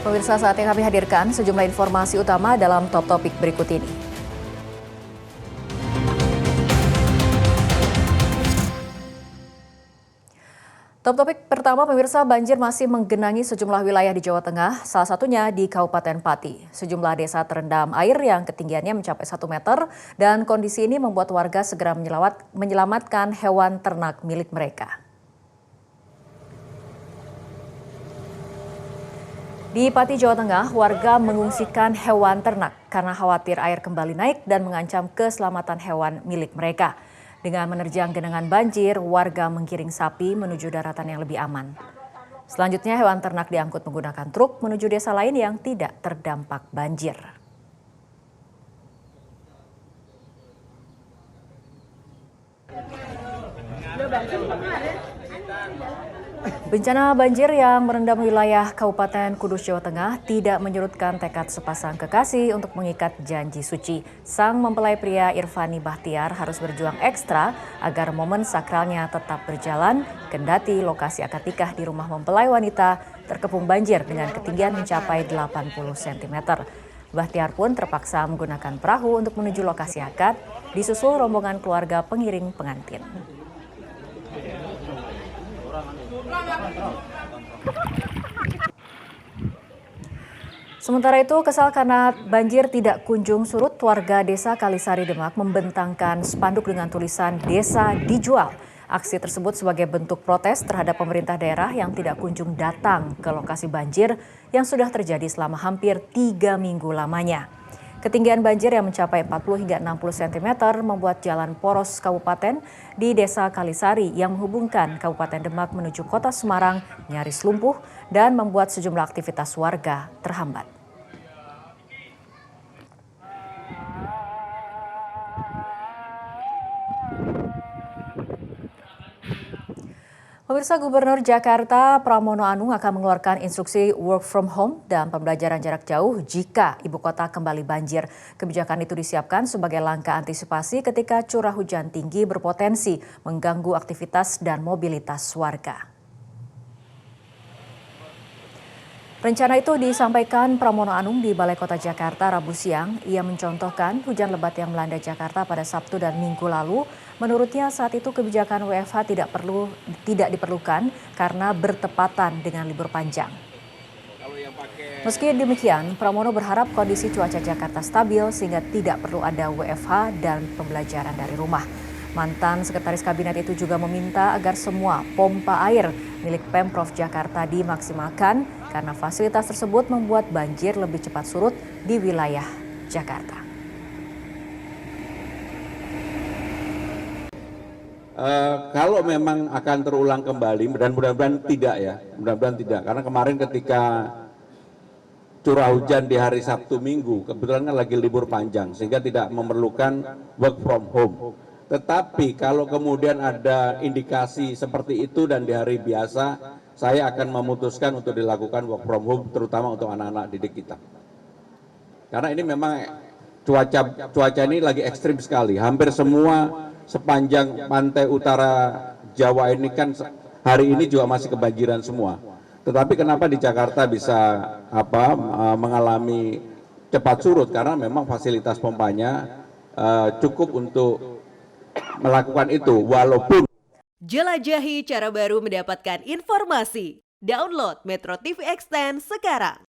Pemirsa, saat yang kami hadirkan sejumlah informasi utama dalam top topik berikut ini. Top topik pertama, pemirsa, banjir masih menggenangi sejumlah wilayah di Jawa Tengah, salah satunya di Kabupaten Pati. Sejumlah desa terendam air yang ketinggiannya mencapai 1 meter dan kondisi ini membuat warga segera menyelamatkan hewan ternak milik mereka. Di Pati, Jawa Tengah, warga mengungsikan hewan ternak karena khawatir air kembali naik dan mengancam keselamatan hewan milik mereka. Dengan menerjang genangan banjir, warga menggiring sapi menuju daratan yang lebih aman. Selanjutnya, hewan ternak diangkut menggunakan truk menuju desa lain yang tidak terdampak banjir. Bencana banjir yang merendam wilayah Kabupaten Kudus, Jawa Tengah tidak menyurutkan tekad sepasang kekasih untuk mengikat janji suci. Sang mempelai pria Irfani Bahtiar harus berjuang ekstra agar momen sakralnya tetap berjalan, kendati lokasi akad nikah di rumah mempelai wanita terkepung banjir dengan ketinggian mencapai 80 cm. Bahtiar pun terpaksa menggunakan perahu untuk menuju lokasi akad, disusul rombongan keluarga pengiring pengantin. Sementara itu, kesal karena banjir tidak kunjung surut, warga desa Kalisari Demak membentangkan spanduk dengan tulisan "Desa dijual". Aksi tersebut sebagai bentuk protes terhadap pemerintah daerah yang tidak kunjung datang ke lokasi banjir yang sudah terjadi selama hampir 3 minggu lamanya. Ketinggian banjir yang mencapai 40 hingga 60 cm membuat jalan poros kabupaten di desa Kalisari yang menghubungkan Kabupaten Demak menuju kota Semarang nyaris lumpuh dan membuat sejumlah aktivitas warga terhambat. Pemirsa, Gubernur Jakarta Pramono Anung akan mengeluarkan instruksi work from home dan pembelajaran jarak jauh jika ibu kota kembali banjir. Kebijakan itu disiapkan sebagai langkah antisipasi ketika curah hujan tinggi berpotensi mengganggu aktivitas dan mobilitas warga. Rencana itu disampaikan Pramono Anung di Balai Kota Jakarta Rabu siang. Ia mencontohkan hujan lebat yang melanda Jakarta pada Sabtu dan Minggu lalu. Menurutnya saat itu kebijakan WFH tidak diperlukan karena bertepatan dengan libur panjang. Meski demikian, Pramono berharap kondisi cuaca Jakarta stabil sehingga tidak perlu ada WFH dan pembelajaran dari rumah. Mantan Sekretaris Kabinet itu juga meminta agar semua pompa air milik Pemprov Jakarta dimaksimalkan karena fasilitas tersebut membuat banjir lebih cepat surut di wilayah Jakarta. Kalau memang akan terulang kembali, dan mudah-mudahan tidak ya, mudah-mudahan tidak. Karena kemarin ketika curah hujan di hari Sabtu Minggu, kebetulan kan lagi libur panjang, sehingga tidak memerlukan work from home. Tetapi kalau kemudian ada indikasi seperti itu dan di hari biasa, saya akan memutuskan untuk dilakukan work from home, terutama untuk anak-anak didik kita. Karena ini memang cuaca ini lagi ekstrim sekali. Hampir semua sepanjang pantai utara Jawa ini kan hari ini juga masih kebanjiran semua. Tetapi kenapa di Jakarta bisa mengalami cepat surut? Karena memang fasilitas pompanya cukup untuk melakukan itu, walaupun. Jelajahi cara baru mendapatkan informasi. Download Metro TV Extend sekarang.